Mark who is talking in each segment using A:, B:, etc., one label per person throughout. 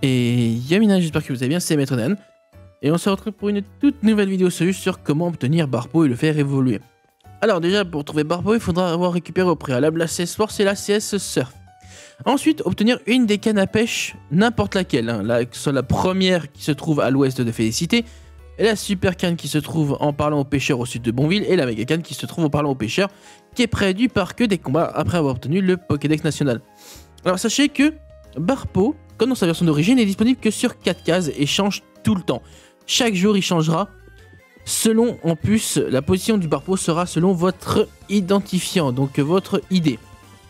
A: Et Yamina, j'espère que vous allez bien, c'est Maître Dan. Et on se retrouve pour une toute nouvelle vidéo sur comment obtenir Barpo et le faire évoluer. Alors déjà, pour trouver Barpo, il faudra avoir récupéré au préalable la CS Force et la CS Surf. Ensuite, obtenir une des cannes à pêche, n'importe laquelle, hein, que ce soit la première qui se trouve à l'ouest de Félicité, et la super canne qui se trouve en parlant aux pêcheurs au sud de Bonville, et la méga canne qui se trouve en parlant aux pêcheurs, qui est près du parc des combats après avoir obtenu le Pokédex national. Alors sachez que Barpo, comme dans sa version d'origine, n'est disponible que sur 4 cases et change tout le temps. Chaque jour il changera. Selon, en plus, la position du Barpo sera selon votre identifiant, donc votre ID.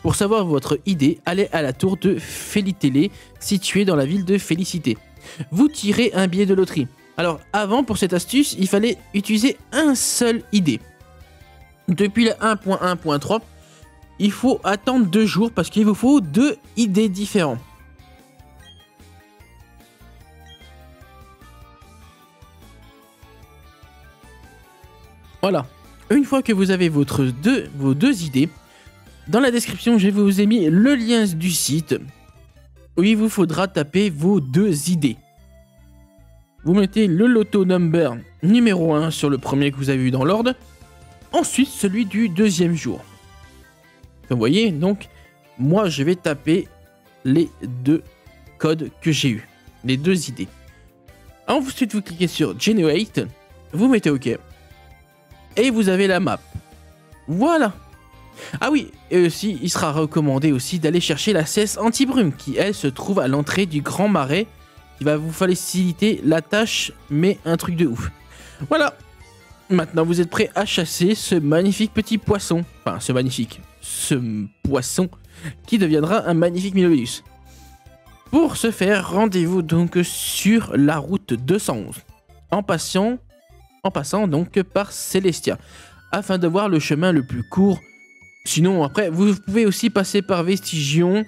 A: Pour savoir votre ID, allez à la tour de Félitélé, située dans la ville de Félicité. Vous tirez un billet de loterie. Alors avant, pour cette astuce, il fallait utiliser un seul ID. Depuis le 1.1.3, il faut attendre 2 jours parce qu'il vous faut 2 ID différents. Voilà, une fois que vous avez vos deux idées, dans la description, je vous ai mis le lien du site où il vous faudra taper vos 2 idées. Vous mettez le loto number numéro 1 sur le premier que vous avez eu dans l'ordre, ensuite celui du deuxième jour. Comme vous voyez, donc, moi je vais taper les 2 codes que j'ai eu, les 2 idées. Ensuite, vous cliquez sur Generate, vous mettez OK. Et vous avez la map. Voilà. Ah oui, et aussi, il sera recommandé aussi d'aller chercher la CS anti-brume qui, elle, se trouve à l'entrée du Grand Marais, qui va vous faciliter la tâche, mais un truc de ouf. Voilà. Maintenant, vous êtes prêts à chasser ce magnifique petit poisson. Enfin, ce poisson qui deviendra un magnifique Milovelus. Pour ce faire, rendez-vous donc sur la route 211. En passant donc par Célestia, afin de voir le chemin le plus court. Sinon, après, vous pouvez aussi passer par Vestigion.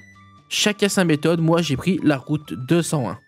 A: Chacun sa méthode. Moi, j'ai pris la route 201.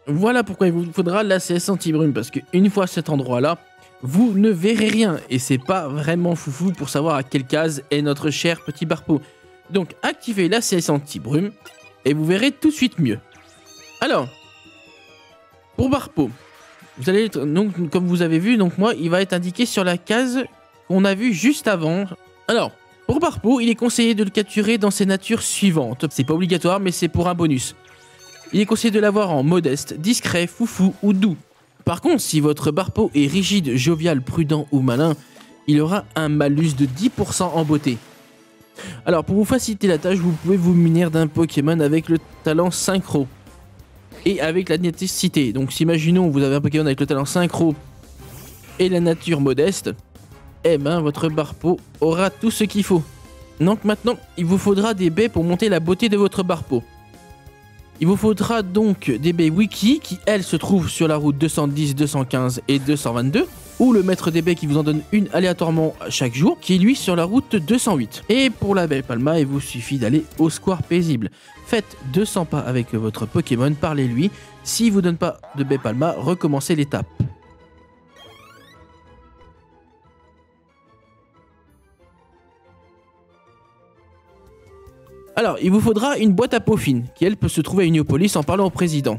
A: Voilà pourquoi il vous faudra la CS anti-brume, parce qu'une fois à cet endroit-là, vous ne verrez rien, et c'est pas vraiment foufou pour savoir à quelle case est notre cher petit Barpo. Donc activez la CS anti-brume, et vous verrez tout de suite mieux. Alors, pour Barpo, vous allez être, donc, comme vous avez vu, donc moi, il va être indiqué sur la case qu'on a vue juste avant. Alors, pour Barpo, il est conseillé de le capturer dans ses natures suivantes. C'est pas obligatoire, mais c'est pour un bonus. Il est conseillé de l'avoir en modeste, discret, foufou ou doux. Par contre, si votre Barpo est rigide, jovial, prudent ou malin, il aura un malus de 10% en beauté. Alors, pour vous faciliter la tâche, vous pouvez vous munir d'un Pokémon avec le talent synchro et avec la néticité. Donc, si imaginons vous avez un Pokémon avec le talent synchro et la nature modeste, eh ben, votre Barpo aura tout ce qu'il faut. Donc maintenant, il vous faudra des baies pour monter la beauté de votre Barpo. Il vous faudra donc des baies wiki qui, elles, se trouvent sur la route 210, 215 et 222, ou le maître des baies qui vous en donne une aléatoirement chaque jour, qui est lui sur la route 208. Et pour la baie Palma, il vous suffit d'aller au square paisible. Faites 200 pas avec votre Pokémon, parlez-lui. S'il ne vous donne pas de baie Palma, recommencez l'étape. Alors, il vous faudra une boîte à peaufine, qui elle peut se trouver à Uniopolis en parlant au président.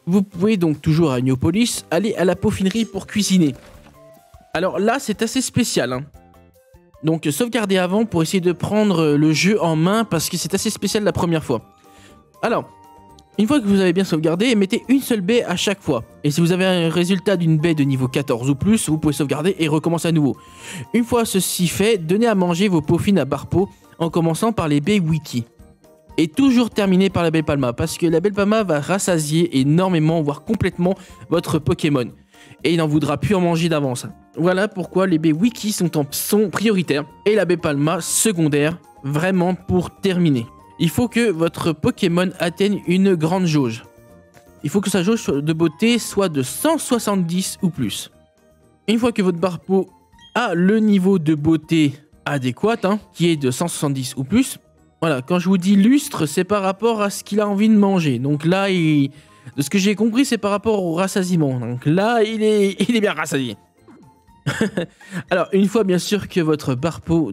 A: Vous pouvez donc toujours à Uniopolis aller à la peaufinerie pour cuisiner. Alors là, c'est assez spécial, hein. Donc sauvegardez avant pour essayer de prendre le jeu en main parce que c'est assez spécial la première fois. Alors, une fois que vous avez bien sauvegardé, mettez une seule baie à chaque fois. Et si vous avez un résultat d'une baie de niveau 14 ou plus, vous pouvez sauvegarder et recommencer à nouveau. Une fois ceci fait, donnez à manger vos peaufines à Barpo en commençant par les baies wiki. Et toujours terminer par la belle Palma, parce que la belle Palma va rassasier énormément, voire complètement, votre Pokémon. et il n'en voudra plus en manger d'avance. Voilà pourquoi les baies wiki sont prioritaires et la baie Palma secondaire, vraiment pour terminer. Il faut que votre Pokémon atteigne une grande jauge. Il faut que sa jauge de beauté soit de 170 ou plus. Une fois que votre Barpo a le niveau de beauté adéquat, qui est de 170 ou plus, voilà, quand je vous dis lustre, c'est par rapport à ce qu'il a envie de manger. Donc là, de ce que j'ai compris, c'est par rapport au rassasiement. Donc là, il est bien rassasié. Alors, une fois bien sûr que votre Barpo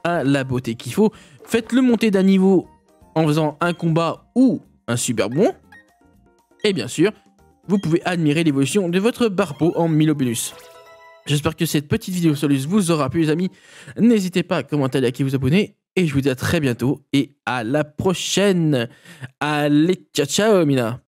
A: a la beauté qu'il faut, faites-le monter d'un niveau en faisant un combat ou un super bon. Et bien sûr, vous pouvez admirer l'évolution de votre Barpo en Milo bonus. J'espère que cette petite vidéo Solus vous aura plu les amis. N'hésitez pas à commenter, liker, vous abonner. Et je vous dis à très bientôt et à la prochaine. Allez, ciao ciao Mina.